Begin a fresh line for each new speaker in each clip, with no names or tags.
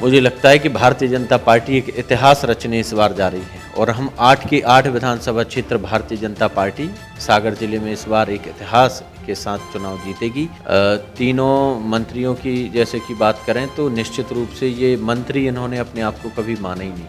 मुझे लगता है कि भारतीय जनता पार्टी एक इतिहास रचने इस बार जा रही है और हम 8 के 8 विधानसभा क्षेत्र भारतीय जनता पार्टी सागर जिले में इस बार एक इतिहास के साथ चुनाव जीतेगी। तीनों मंत्रियों की जैसे कि बात करें तो निश्चित रूप से ये मंत्री इन्होंने अपने आप को कभी माना ही नहीं।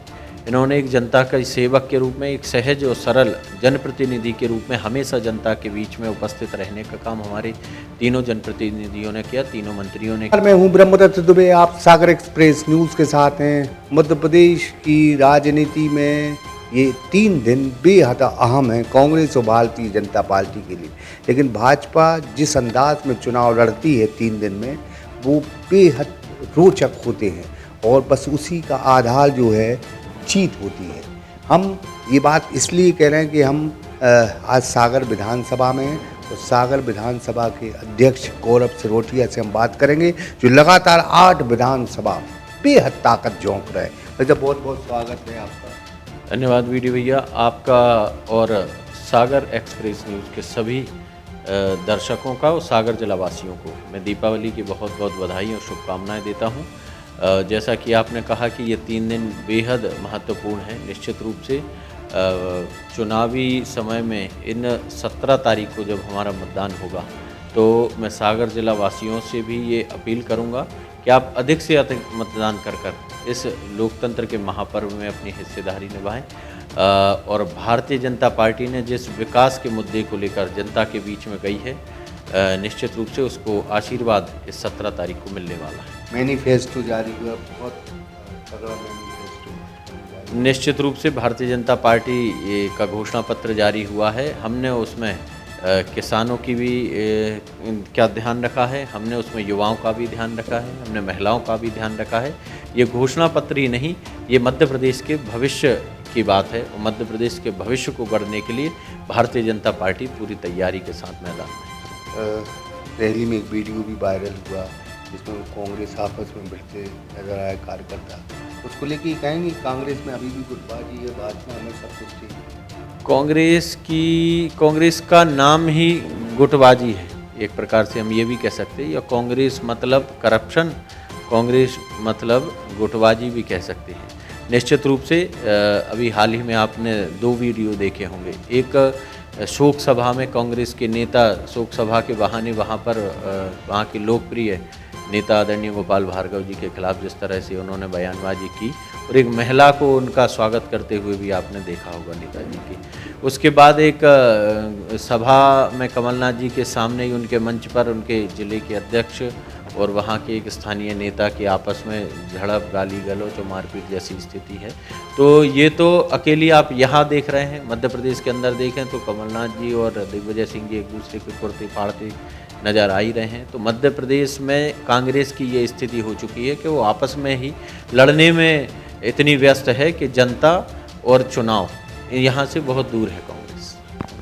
इन्होंने एक जनता का सेवक के रूप में, एक सहज और सरल जनप्रतिनिधि के रूप में हमेशा जनता के बीच में उपस्थित रहने का काम हमारे तीनों जनप्रतिनिधियों ने किया, तीनों मंत्रियों ने किया।
मैं हूं ब्रह्मदत्त दुबे, आप सागर एक्सप्रेस न्यूज़ के साथ हैं। मध्य प्रदेश की राजनीति में ये 3 दिन बेहद अहम हैं कांग्रेस और भारतीय जनता पार्टी के लिए, लेकिन भाजपा जिस अंदाज में चुनाव लड़ती है 3 दिन में, वो बेहद रोचक होते हैं और बस उसी का आधार जो है जीत होती है। हम ये बात इसलिए कह रहे हैं कि हम आज सागर विधानसभा में हैं और सागर विधानसभा के अध्यक्ष गौरव सिरोटिया से हम बात करेंगे, जो लगातार 8 विधानसभा बेहद ताकत झोंक रहे हैं। वैसे बहुत बहुत स्वागत है आपका।
धन्यवाद वीडियो भैया, आपका और सागर एक्सप्रेस न्यूज़ के सभी दर्शकों का और सागर जिलावासियों को मैं दीपावली की बहुत बहुत बधाई और शुभकामनाएं देता हूं। जैसा कि आपने कहा कि ये 3 दिन बेहद महत्वपूर्ण हैं। निश्चित रूप से चुनावी समय में इन 17 तारीख को जब हमारा मतदान होगा तो मैं सागर जिला वासियों से भी ये अपील करूंगा कि आप अधिक से अधिक मतदान कर इस लोकतंत्र के महापर्व में अपनी हिस्सेदारी निभाएं। और भारतीय जनता पार्टी ने जिस विकास के मुद्दे को लेकर जनता के बीच में गई है, निश्चित रूप से उसको आशीर्वाद इस 17 तारीख को मिलने वाला है।
मैनिफेस्टो जारी हुआ, बहुत तगड़ा मैनिफेस्टो।
निश्चित रूप से भारतीय जनता पार्टी का घोषणा पत्र जारी हुआ है। हमने उसमें किसानों की भी क्या ध्यान रखा है, हमने उसमें युवाओं का भी ध्यान रखा है, हमने महिलाओं का भी ध्यान रखा है। ये घोषणा पत्र ही नहीं, ये मध्य प्रदेश के भविष्य की बात है और मध्य प्रदेश के भविष्य को गढ़ने के लिए भारतीय जनता पार्टी पूरी तैयारी के साथ मैदान में।
रैली में एक वीडियो भी वायरल हुआ जिसमें कांग्रेस आपस में भिड़ते नजर आए कार्यकर्ता, उसको लेके कहेंगे कांग्रेस में अभी भी गुटबाजी है, भाजपा में सब कुछ ठीक है।
कांग्रेस का नाम ही गुटबाजी है, एक प्रकार से हम ये भी कह सकते हैं, या कांग्रेस मतलब करप्शन, कांग्रेस मतलब गुटबाजी भी कह सकते हैं। निश्चित रूप से अभी हाल ही में आपने 2 वीडियो देखे होंगे। एक शोक सभा में कांग्रेस के नेता शोक सभा के बहाने वहाँ के लोकप्रिय नेता आदरणीय गोपाल भार्गव जी के खिलाफ जिस तरह से उन्होंने बयानबाजी की, और एक महिला को उनका स्वागत करते हुए भी आपने देखा होगा नेताजी की। उसके बाद एक सभा में कमलनाथ जी के सामने ही उनके मंच पर उनके ज़िले के अध्यक्ष और वहाँ के एक स्थानीय नेता के आपस में झड़प, गाली गलौच और मारपीट जैसी स्थिति है। तो ये तो अकेली आप यहाँ देख रहे हैं, मध्य प्रदेश के अंदर देखें तो कमलनाथ जी और दिग्विजय सिंह जी एक दूसरे के कुर्ते फाड़ते नज़र आ ही रहे हैं। तो मध्य प्रदेश में कांग्रेस की ये स्थिति हो चुकी है कि वो आपस में ही लड़ने में इतनी व्यस्त है कि जनता और चुनाव यहाँ से बहुत दूर है कांग्रेस।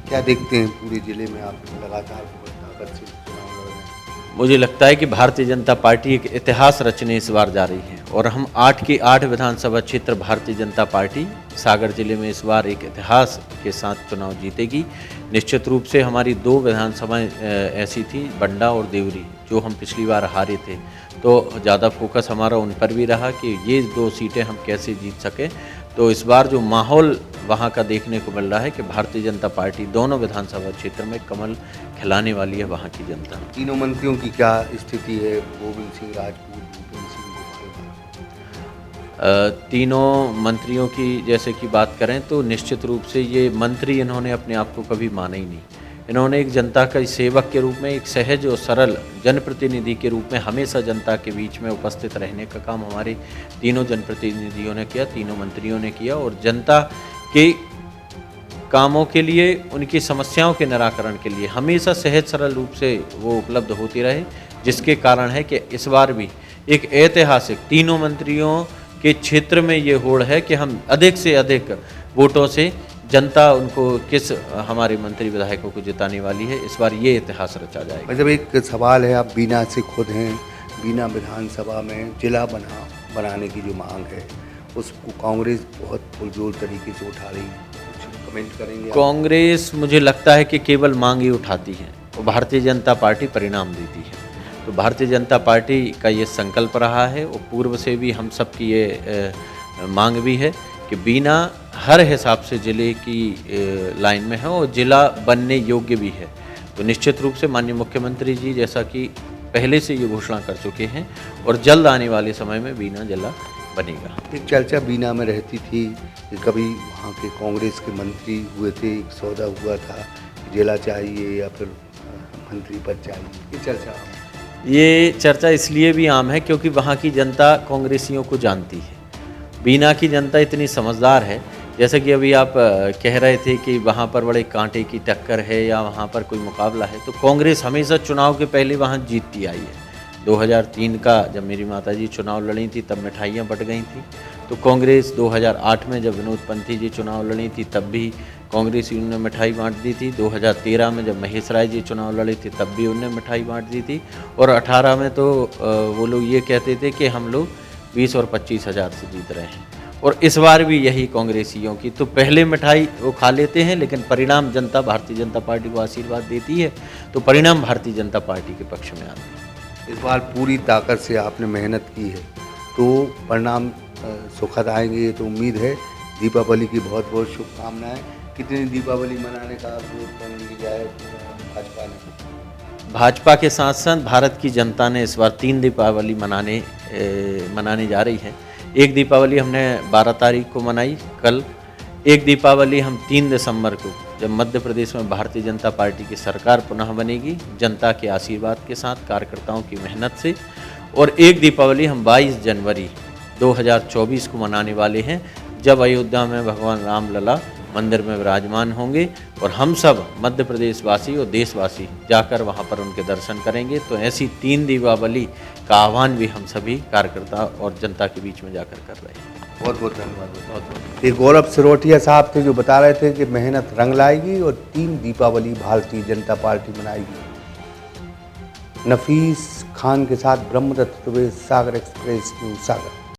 क्या देखते हैं पूरे जिले में आप लगातार ताकत से चुनाव लड़ रहे हैं?
मुझे लगता है कि भारतीय जनता पार्टी एक इतिहास रचने इस बार जा रही है और हम 8 के 8 विधानसभा क्षेत्र भारतीय जनता पार्टी सागर जिले में इस बार एक इतिहास के साथ चुनाव जीतेगी। निश्चित रूप से हमारी 2 विधानसभाएं ऐसी थी, बंडा और देवरी, जो हम पिछली बार हारे थे, तो ज़्यादा फोकस हमारा उन पर भी रहा कि ये 2 सीटें हम कैसे जीत सकें। तो इस बार जो माहौल वहाँ का देखने को मिल रहा है कि भारतीय जनता पार्टी दोनों विधानसभा क्षेत्र में कमल खिलाने वाली है वहाँ की जनता।
तीनों मंत्रियों की क्या स्थिति है? गोविंद सिंह राजपूत, भूपेंद्र सिंह
तीनों मंत्रियों की जैसे कि बात करें तो निश्चित रूप से ये मंत्री इन्होंने अपने आप को कभी माना ही नहीं। इन्होंने एक जनता का सेवक के रूप में, एक सहज और सरल जनप्रतिनिधि के रूप में हमेशा जनता के बीच में उपस्थित रहने का काम हमारे तीनों जनप्रतिनिधियों ने किया, तीनों मंत्रियों ने किया और जनता के कामों के लिए, उनकी समस्याओं के निराकरण के लिए हमेशा सहज सरल रूप से वो उपलब्ध होती रहे, जिसके कारण है कि इस बार भी एक ऐतिहासिक तीनों मंत्रियों के क्षेत्र में ये होड़ है कि हम अधिक से अधिक वोटों से जनता उनको किस हमारे मंत्री विधायकों को जिताने वाली है। इस बार ये इतिहास रचा जाएगा।
मतलब एक सवाल है, आप बीना से खुद हैं, बीना विधानसभा में जिला बनाने की जो मांग है उसको कांग्रेस बहुत पुरजोर तरीके से उठा रही है, कुछ कमेंट करेंगे?
कांग्रेस मुझे लगता है कि केवल मांग ही उठाती है और भारतीय जनता पार्टी परिणाम देती है। तो भारतीय जनता पार्टी का ये संकल्प रहा है और पूर्व से भी हम सब की ये मांग भी है कि बीना हर हिसाब से ज़िले की लाइन में है और ज़िला बनने योग्य भी है। तो निश्चित रूप से माननीय मुख्यमंत्री जी जैसा कि पहले से ये घोषणा कर चुके हैं और जल्द आने वाले समय में बीना जिला बनेगा।
एक चर्चा बीना में रहती थी कि कभी वहाँ के कांग्रेस के मंत्री हुए थे, एक सौदा हुआ था, जिला चाहिए या फिर मंत्री पद चाहिए,
ये चर्चा इसलिए भी आम है क्योंकि वहाँ की जनता कांग्रेसियों को जानती है। बीना की जनता इतनी समझदार है, जैसा कि अभी आप कह रहे थे कि वहाँ पर बड़े कांटे की टक्कर है या वहाँ पर कोई मुकाबला है, तो कांग्रेस हमेशा चुनाव के पहले वहाँ जीतती आई है। 2003 का जब मेरी माताजी चुनाव लड़ी थी तब मिठाइयाँ बट गई थी, तो कांग्रेस 2008 में जब विनोद पंथी जी चुनाव लड़ी थी तब भी कांग्रेस उन्होंने मिठाई बांट दी थी। 2013 में जब महेश राय जी चुनाव लड़े थे तब भी उन्होंने मिठाई बांट दी थी और 18 में तो वो लोग ये कहते थे कि हम लोग 20 और 25 हज़ार से जीत रहे हैं और इस बार भी यही कांग्रेसियों की। तो पहले मिठाई वो खा लेते हैं लेकिन परिणाम जनता भारतीय जनता पार्टी को आशीर्वाद देती है, तो परिणाम भारतीय जनता पार्टी के पक्ष में आते हैं।
इस बार पूरी ताकत से आपने मेहनत की है तो परिणाम सुखद आएंगे, ये तो उम्मीद है। दीपावली की बहुत बहुत शुभकामनाएं। कितनी दीपावली मनाने का प्लान लिया है भाजपा ने?
भाजपा के साथ साथ भारत की जनता ने इस बार 3 दीपावली मनाने जा रही है। एक दीपावली हमने 12 तारीख को मनाई कल, एक दीपावली हम 3 दिसंबर को जब मध्य प्रदेश में भारतीय जनता पार्टी की सरकार पुनः बनेगी जनता के आशीर्वाद के साथ, कार्यकर्ताओं की मेहनत से, और एक दीपावली हम 22 जनवरी 2024 को मनाने वाले हैं जब अयोध्या में भगवान राम लला मंदिर में विराजमान होंगे और हम सब मध्य प्रदेश वासी और देशवासी जाकर वहां पर उनके दर्शन करेंगे। तो ऐसी 3 दीपावली का आह्वान भी हम सभी कार्यकर्ता और जनता के बीच में जाकर कर रहे हैं।
बहुत बहुत धन्यवाद। बहुत ये गौरव सिरोठिया साहब थे जो बता रहे थे कि मेहनत रंग लाएगी और 3 दीपावली भारतीय जनता पार्टी मनाएगी। नफीस खान के साथ ब्रह्मदत्त दुबे, सागर एक्सप्रेस न्यूज़, सागर।